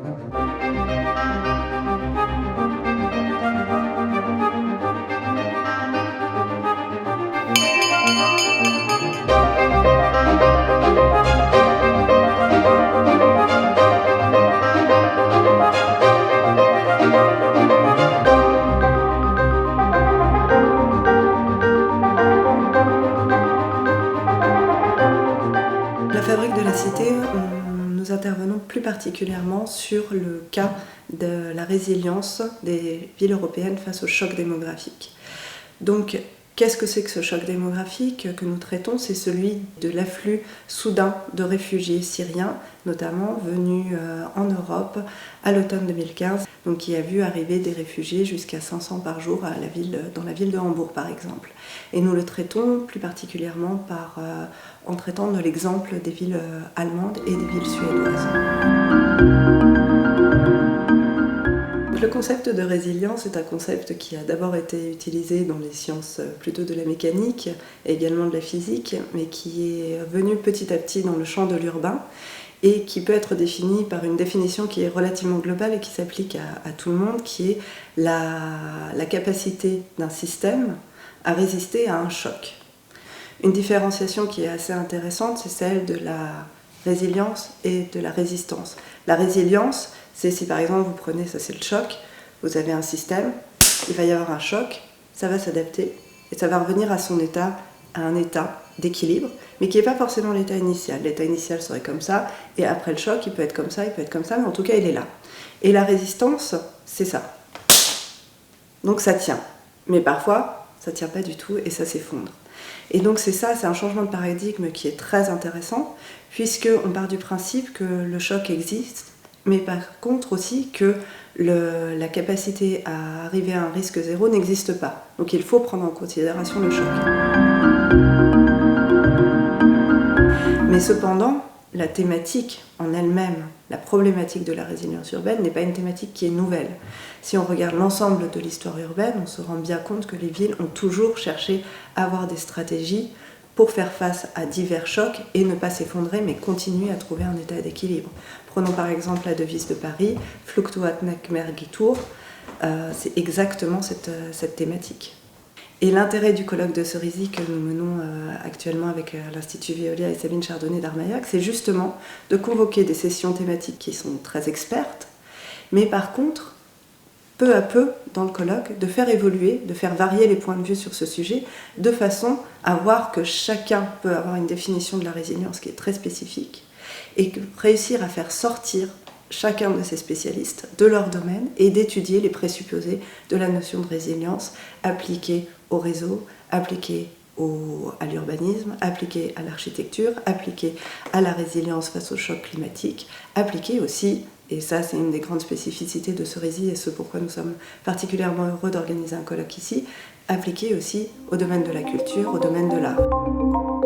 La Fabrique de la Cité, nous intervenons plus particulièrement sur le cas de la résilience des villes européennes face au choc démographique. Donc, qu'est-ce que c'est que ce choc démographique que nous traitons? C'est celui de l'afflux soudain de réfugiés syriens, notamment venus en Europe à l'automne 2015, donc qui a vu arriver des réfugiés jusqu'à 500 par jour dans la ville de Hambourg par exemple. Et nous le traitons plus particulièrement en traitant de l'exemple des villes allemandes et des villes suédoises. Le concept de résilience est un concept qui a d'abord été utilisé dans les sciences plutôt de la mécanique et également de la physique, mais qui est venu petit à petit dans le champ de l'urbain et qui peut être défini par une définition qui est relativement globale et qui s'applique à tout le monde, qui est la capacité d'un système à résister à un choc. Une différenciation qui est assez intéressante, c'est celle de la résilience et de la résistance. La résilience, c'est si par exemple vous prenez, ça c'est le choc, vous avez un système, il va y avoir un choc, ça va s'adapter et ça va revenir à son état, à un état d'équilibre, mais qui n'est pas forcément l'état initial. L'état initial serait comme ça, et après le choc, il peut être comme ça, il peut être comme ça, mais en tout cas il est là. Et la résistance, c'est ça. Donc ça tient, mais parfois ça ne tient pas du tout et ça s'effondre. Et donc c'est ça, c'est un changement de paradigme qui est très intéressant, puisqu'on part du principe que le choc existe, mais par contre aussi que la capacité à arriver à un risque zéro n'existe pas. Donc il faut prendre en considération le choc. Mais cependant, la thématique en elle-même, la problématique de la résilience urbaine n'est pas une thématique qui est nouvelle. Si on regarde l'ensemble de l'histoire urbaine, on se rend bien compte que les villes ont toujours cherché à avoir des stratégies pour faire face à divers chocs et ne pas s'effondrer, mais continuer à trouver un état d'équilibre. Prenons par exemple la devise de Paris, Fluctuat nec mergitur, c'est exactement cette thématique. Et l'intérêt du colloque de Cerisy que nous menons actuellement avec l'Institut Veolia et Sabine Chardonnay d'Armaillac, c'est justement de convoquer des sessions thématiques qui sont très expertes, mais par contre, peu à peu, dans le colloque, de faire évoluer, de faire varier les points de vue sur ce sujet, de façon à voir que chacun peut avoir une définition de la résilience qui est très spécifique, et réussir à faire sortir chacun de ces spécialistes de leur domaine et d'étudier les présupposés de la notion de résilience appliquée au réseau, appliquée à l'urbanisme, appliquée à l'architecture, appliquée à la résilience face au choc climatique, appliquée aussi, et ça c'est une des grandes spécificités de Cerisy et ce pourquoi nous sommes particulièrement heureux d'organiser un colloque ici, appliquée aussi au domaine de la culture, au domaine de l'art.